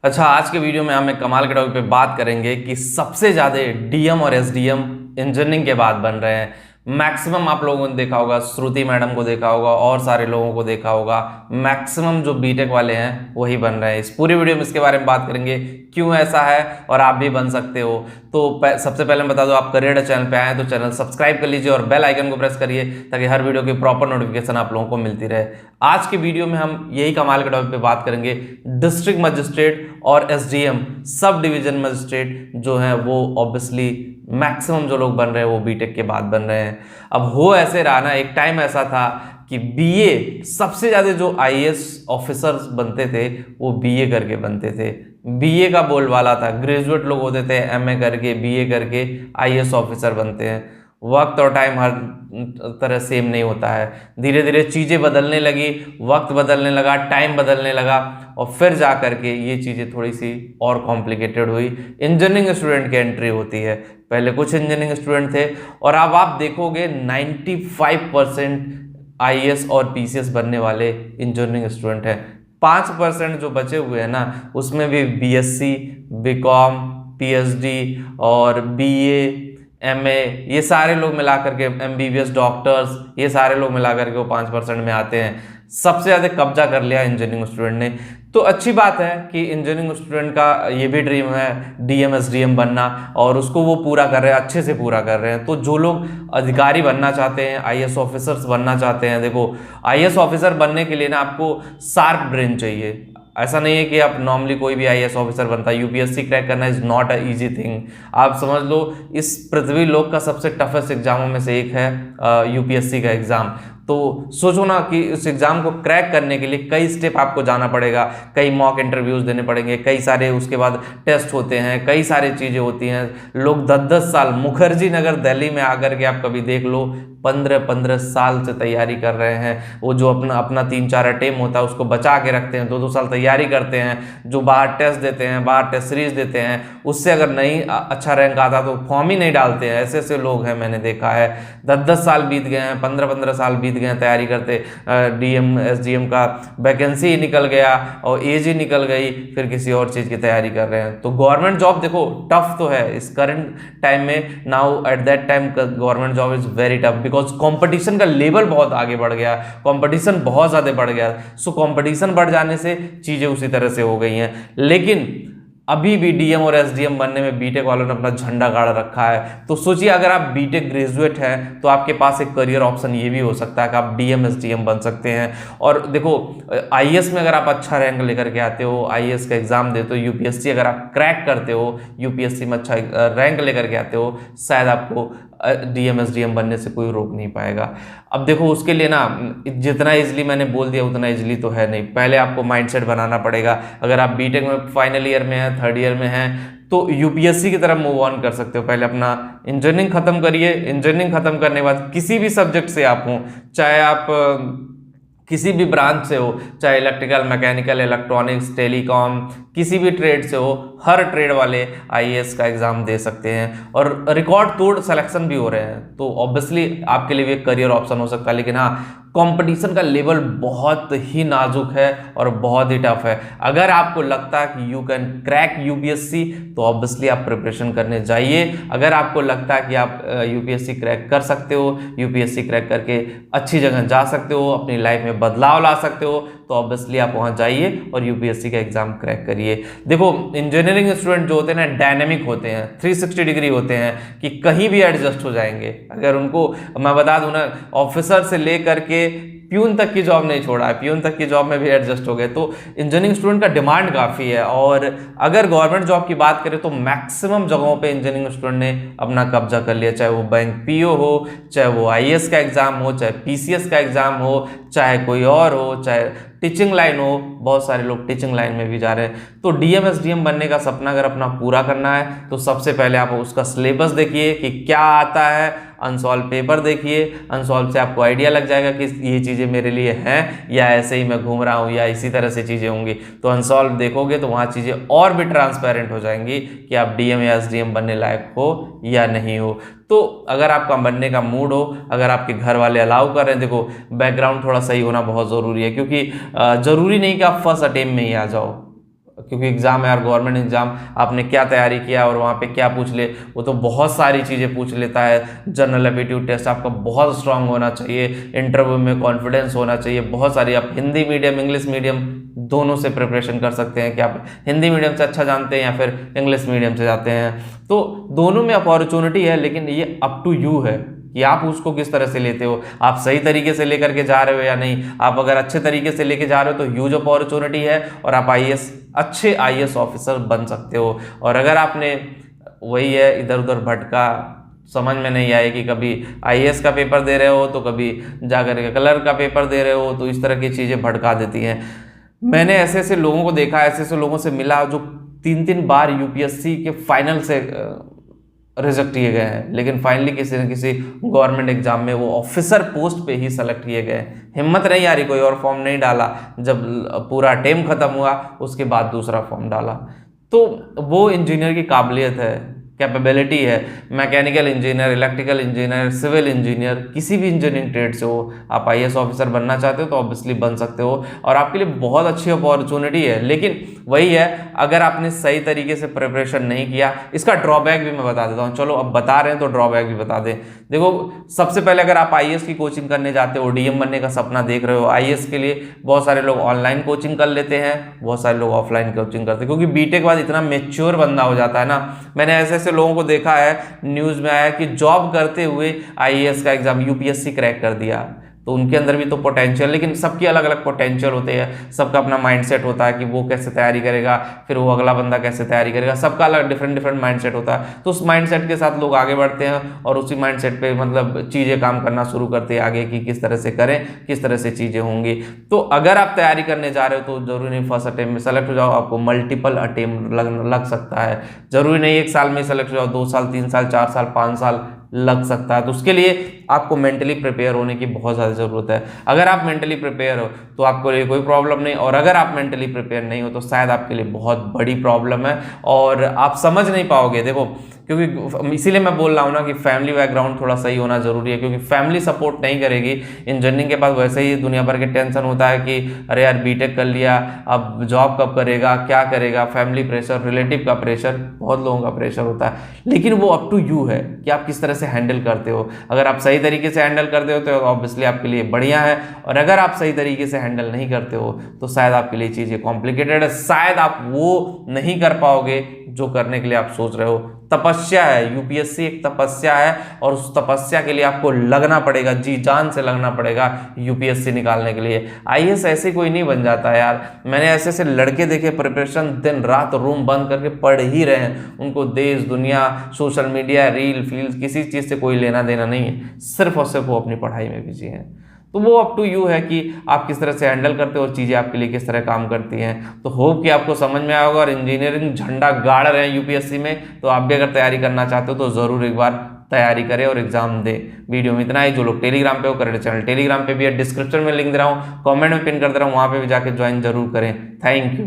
अच्छा, आज के वीडियो में हम एक कमाल के टॉपिक पे बात करेंगे कि सबसे ज़्यादा डीएम और एसडीएम इंजीनियरिंग के बाद बन रहे हैं। मैक्सिमम आप लोगों ने देखा होगा, श्रुति मैडम को देखा होगा और सारे लोगों को देखा होगा। मैक्सिमम जो बीटेक वाले हैं वही बन रहे हैं। इस पूरी वीडियो में इसके बारे में बात करेंगे क्यों ऐसा है और आप भी बन सकते हो। तो सबसे पहले मैं बता दूं, आप करियर चैनल पे आए तो चैनल सब्सक्राइब कर लीजिए और बेल आइकन को प्रेस करिए ताकि हर वीडियो की प्रॉपर नोटिफिकेशन आप लोगों को मिलती रहे। आज की वीडियो में हम यही कमाल के टॉपिक पे बात करेंगे, डिस्ट्रिक्ट मजिस्ट्रेट और एसडीएम सब डिवीजन मजिस्ट्रेट जो हैं वो ऑब्वियसली मैक्सिमम जो लोग बन रहे हैं वो बीटेक के बाद बन रहे हैं। अब हो ऐसे रहा ना, एक टाइम ऐसा था कि बीए सबसे ज़्यादा जो आईएएस ऑफिसर्स बनते थे वो बीए करके बनते थे। बीए का बोलबाला था, ग्रेजुएट लोग होते थे एमए करके बीए करके आईएएस ऑफिसर बनते हैं। वक्त और टाइम हर तरह सेम नहीं होता है, धीरे धीरे चीज़ें बदलने लगी, वक्त बदलने लगा, टाइम बदलने लगा और फिर जा करके ये चीज़ें थोड़ी सी और कॉम्प्लिकेटेड हुई। इंजीनियरिंग स्टूडेंट की एंट्री होती है। पहले कुछ इंजीनियरिंग स्टूडेंट थे और अब आप देखोगे 95% आईएएस और पीसीएस बनने वाले इंजीनियरिंग स्टूडेंट हैं। 5% जो बचे हुए हैं ना, उसमें भी बीएससी, बीकॉम, पीएचडी और बीए, एमए, ये सारे लोग मिला करके, एमबीबीएस डॉक्टर्स, ये सारे लोग मिला करके वो 5% में आते हैं। सबसे ज़्यादा कब्जा कर लिया इंजीनियरिंग स्टूडेंट ने। तो अच्छी बात है कि इंजीनियरिंग स्टूडेंट का ये भी ड्रीम है डीएम एसडीएम बनना और उसको वो पूरा कर रहे हैं, अच्छे से पूरा कर रहे हैं। तो जो लोग अधिकारी बनना चाहते हैं, आईएएस ऑफिसर्स बनना चाहते हैं, देखो आईएएस ऑफिसर बनने के लिए ना आपको शार्प ब्रेन चाहिए। ऐसा नहीं है कि आप नॉर्मली कोई भी आईएएस ऑफिसर बनता है। यूपीएससी क्रैक करना is not a easy thing. आप समझ लो, इस पृथ्वी लोक का सबसे टफेस्ट एग्जामों में से एक है यूपीएससी का एग्जाम। तो सोचो ना कि उस एग्जाम को क्रैक करने के लिए कई स्टेप आपको जाना पड़ेगा, कई मॉक इंटरव्यूज देने पड़ेंगे, कई सारे उसके बाद टेस्ट होते हैं, कई सारी चीज़ें होती हैं। लोग 10-10 साल, मुखर्जी नगर दिल्ली में आकर के आप कभी देख लो, 15-15 साल से तैयारी कर रहे हैं। वो जो अपना 3-4 अटेम्प्ट होता है उसको बचा के रखते हैं, 2-2 साल तैयारी करते हैं। जो बाहर टेस्ट देते हैं, बाहर टेस्ट सीरीज देते हैं, उससे अगर नहीं अच्छा रैंक आता तो फॉर्म ही नहीं डालते हैं। ऐसे ऐसे लोग हैं, मैंने देखा है। 10-10 साल बीत गए हैं, 15-15 साल बीत गए हैं तैयारी करते। डीएम एसडीएम का वैकेंसी ही निकल गया और एज ही निकल गई, फिर किसी और चीज़ की तैयारी कर रहे हैं। तो गवर्नमेंट जॉब देखो टफ तो है इस करंट टाइम में। Now at that time government job is very tough because competition का लेवल बहुत आगे बढ़ गया, कंपटीशन बहुत ज़्यादा बढ़ गया। सो कंपटीशन बढ़ जाने से चीज़ें उसी तरह से हो गई हैं। लेकिन अभी भी डीएम और एसडीएम बनने में बीटेक वालों ने अपना झंडा गाड़ रखा है। तो सोचिए, अगर आप बीटेक ग्रेजुएट हैं तो आपके पास एक करियर ऑप्शन ये भी हो सकता है कि आप डीएम एसडीएम बन सकते हैं। और देखो, आईएएस में अगर आप अच्छा रैंक लेकर के आते हो, आईएएस का एग्जाम देते हो, यूपीएससी अगर आप क्रैक करते हो, यूपीएससी में अच्छा रैंक लेकर के आते हो, शायद आपको डीएम एसडीएम बनने से कोई रोक नहीं पाएगा। अब देखो, उसके लिए ना जितना इजीली मैंने बोल दिया उतना इजीली तो है नहीं। पहले आपको माइंडसेट बनाना पड़ेगा। अगर आप बीटेक में फाइनल ईयर में हैं, थर्ड ईयर में हैं, तो यूपीएससी की तरफ मूव ऑन कर सकते हो। पहले अपना इंजीनियरिंग खत्म करिए। इंजीनियरिंग खत्म करने के बाद किसी भी सब्जेक्ट से आप हों, चाहे आप किसी भी ब्रांच से हो, चाहे इलेक्ट्रिकल, मैकेनिकल, इलेक्ट्रॉनिक्स, टेलीकॉम, किसी भी ट्रेड से हो, हर ट्रेड वाले आईएएस का एग्जाम दे सकते हैं और रिकॉर्ड तोड़ सिलेक्शन भी हो रहे हैं। तो ऑब्वियसली आपके लिए भी एक करियर ऑप्शन हो सकता है। लेकिन हाँ, कंपटीशन का लेवल बहुत ही नाजुक है और बहुत ही टफ है। अगर आपको लगता है कि यू कैन क्रैक यूपीएससी तो ऑब्वियसली आप प्रिपरेशन करने जाइए। अगर आपको लगता है कि आप यूपीएससी क्रैक कर सकते हो, यूपीएससी क्रैक करके अच्छी जगह जा सकते हो, अपनी लाइफ में बदलाव ला सकते हो, तो ऑब्वियसली आप वहाँ जाइए और यूपीएससी का एग्जाम क्रैक करिए। देखो, इंजीनियरिंग स्टूडेंट जो होते हैं ना, डायनेमिक होते हैं, 360 डिग्री होते हैं कि कहीं भी एडजस्ट हो जाएंगे। अगर उनको मैं बता दूं ना, ऑफिसर से लेकर के प्यून तक की जॉब नहीं छोड़ा है, प्यून तक की जॉब में भी एडजस्ट हो गए। तो इंजीनियरिंग स्टूडेंट का डिमांड काफ़ी है। और अगर गवर्नमेंट जॉब की बात करें तो मैक्सिमम जगहों पे इंजीनियरिंग स्टूडेंट ने अपना कब्जा कर लिया, चाहे वो बैंक पीओ हो, चाहे वो आईएएस का एग्जाम हो, चाहे पीसीएस का एग्जाम हो, चाहे कोई और हो, चाहे टीचिंग लाइन हो। बहुत सारे लोग टीचिंग लाइन में भी जा रहे हैं। तो डीएम एसडीएम बनने का सपना अगर अपना पूरा करना है तो सबसे पहले आप उसका सिलेबस देखिए कि क्या आता है, अनसॉल्व पेपर देखिए। अनसॉल्व से आपको आइडिया लग जाएगा कि ये चीज़ें मेरे लिए हैं या ऐसे ही मैं घूम रहा हूँ या इसी तरह से चीज़ें होंगी। तो अनसॉल्व देखोगे तो वहाँ चीज़ें और भी ट्रांसपेरेंट हो जाएंगी कि आप डीएम या एसडीएम बनने लायक हो या नहीं हो। तो अगर आपका बनने का मूड हो, अगर आपके घर वाले अलाउ कर रहे हैं, देखो बैकग्राउंड थोड़ा सही होना बहुत ज़रूरी है, क्योंकि ज़रूरी नहीं कि आप फर्स्ट अटेम्प्ट में ही आ जाओ। क्योंकि एग्जाम है यार, गवर्नमेंट एग्जाम, आपने क्या तैयारी किया और वहाँ पे क्या पूछ ले, वो तो बहुत सारी चीज़ें पूछ लेता है। जनरल एप्टीट्यूड टेस्ट आपका बहुत स्ट्रांग होना चाहिए, इंटरव्यू में कॉन्फिडेंस होना चाहिए, बहुत सारी। आप हिंदी मीडियम इंग्लिश मीडियम दोनों से प्रिपरेशन कर सकते हैं कि आप हिंदी मीडियम से अच्छा जानते हैं या फिर इंग्लिश मीडियम से जाते हैं, तो दोनों में अपॉर्चुनिटी है। लेकिन ये अप टू यू है कि आप उसको किस तरह से लेते हो, आप सही तरीके से लेकर के जा रहे हो या नहीं। आप अगर अच्छे तरीके से लेके जा रहे हो तो ह्यूज अपॉर्चुनिटी है और आप अच्छे आईएएस ऑफिसर बन सकते हो। और अगर आपने वही है इधर उधर भटका, समझ में नहीं आए कि कभी आईएएस का पेपर दे रहे हो तो कभी जाकर के क्लर्क का पेपर दे रहे हो, तो इस तरह की चीज़ें भटका देती हैं। मैंने ऐसे ऐसे लोगों को देखा, ऐसे ऐसे लोगों से मिला जो 3-3 बार यूपीएससी के फाइनल से रिजेक्ट किए गए हैं, लेकिन फाइनली किसी न किसी गवर्नमेंट एग्जाम में वो ऑफिसर पोस्ट पे ही सेलेक्ट किए गए। हिम्मत नहीं आ रही, कोई और फॉर्म नहीं डाला, जब पूरा टेम खत्म हुआ उसके बाद दूसरा फॉर्म डाला। तो वो इंजीनियर की काबिलियत है, कैपेबिलिटी है। Mechanical engineer, electrical engineer, civil engineer, किसी भी इंजीनियरिंग ट्रेड से हो, आप आईएएस ऑफिसर बनना चाहते हो तो ऑब्वियसली बन सकते हो और आपके लिए बहुत अच्छी अपॉर्चुनिटी है। लेकिन वही है, अगर आपने सही तरीके से प्रिपरेशन नहीं किया, इसका ड्रॉबैक भी मैं बता देता हूँ। चलो अब बता रहे हैं तो ड्रॉबैक भी बता दें। देखो, सबसे पहले अगर आप आईएएस की कोचिंग करने जाते हो, डीएम बनने का सपना देख रहे हो, आईएएस के लिए बहुत सारे लोग ऑनलाइन कोचिंग कर लेते हैं, बहुत सारे लोग ऑफलाइन कोचिंग करते हैं, क्योंकि बीटेक के बाद इतना मेच्योर बंदा हो जाता है ना। मैंने ऐसे लोगों को देखा है, न्यूज़ में आया कि जॉब करते हुए आईएएस का एग्जाम यूपीएससी क्रैक कर दिया। तो उनके अंदर भी तो पोटेंशियल, लेकिन सबकी अलग अलग पोटेंशियल होते हैं, सबका अपना माइंडसेट होता है कि वो कैसे तैयारी करेगा, फिर वो अगला बंदा कैसे तैयारी करेगा, सबका अलग डिफरेंट माइंडसेट होता है। तो उस माइंडसेट के साथ लोग आगे बढ़ते हैं और उसी माइंडसेट पे मतलब चीज़ें काम करना शुरू करते हैं आगे की किस तरह से करें, किस तरह से चीज़ें होंगी। तो अगर आप तैयारी करने जा रहे हो तो जरूरी नहीं फर्स्ट अटेम्प्ट में सेलेक्ट हो जाओ, आपको मल्टीपल अटेम्प्ट लग सकता है। जरूरी नहीं 1 साल में सेलेक्ट हो जाओ, 2 साल 3 साल 4 साल 5 साल लग सकता है। तो उसके लिए आपको मेंटली प्रिपेयर होने की बहुत ज़्यादा ज़रूरत है। अगर आप मेंटली प्रिपेयर हो तो आपको लिए कोई प्रॉब्लम नहीं, और अगर आप मेंटली प्रिपेयर नहीं हो तो शायद आपके लिए बहुत बड़ी प्रॉब्लम है और आप समझ नहीं पाओगे। देखो, क्योंकि इसीलिए मैं बोल रहा हूँ ना कि फैमिली बैकग्राउंड थोड़ा सही होना जरूरी है, क्योंकि फैमिली सपोर्ट नहीं करेगी। इंजीनियरिंग के बाद वैसे ही दुनिया भर के टेंशन होता है कि अरे यार बीटेक कर लिया, अब जॉब कब करेगा, क्या करेगा, फैमिली प्रेशर, रिलेटिव का प्रेशर, बहुत लोगों का प्रेशर होता है। लेकिन वो अप टू यू है कि आप किस तरह से हैंडल करते हो। अगर आप सही तरीके से हैंडल करते हो तो ऑब्वियसली आपके लिए बढ़िया है, और अगर आप सही तरीके से हैंडल नहीं करते हो तो शायद आपके लिए चीज़ें कॉम्प्लिकेटेड है, शायद आप वो नहीं कर पाओगे जो करने के लिए आप सोच रहे हो। तपस्या है, यूपीएससी एक तपस्या है, और उस तपस्या के लिए आपको लगना पड़ेगा, जी जान से लगना पड़ेगा यूपीएससी निकालने के लिए। आईएएस ऐसे कोई नहीं बन जाता है यार। मैंने ऐसे ऐसे लड़के देखे प्रिपरेशन दिन रात रूम बंद करके पढ़ ही रहे हैं, उनको देश दुनिया सोशल मीडिया रील फील किसी चीज़ से कोई लेना देना नहीं है, सिर्फ और सिर्फ वो अपनी पढ़ाई में बिजी हैं। तो वो अप टू यू है कि आप किस तरह से हैंडल करते हो और चीज़ें आपके लिए किस तरह काम करती हैं। तो होप कि आपको समझ में आएगा, और इंजीनियरिंग झंडा गाड़ रहे हैं यूपीएससी में, तो आप भी अगर तैयारी करना चाहते हो तो ज़रूर एक बार तैयारी करें और एग्जाम दें। वीडियो में इतना ही। जो लोग टेलीग्राम पे हो करें चैनल टेलीग्राम पे भी है, डिस्क्रिप्शन में लिंक दे रहा हूँ, कॉमेंट में पिन कर दे रहा हूँ, वहाँ पे भी जाके ज्वाइन जरूर करें। Thank you.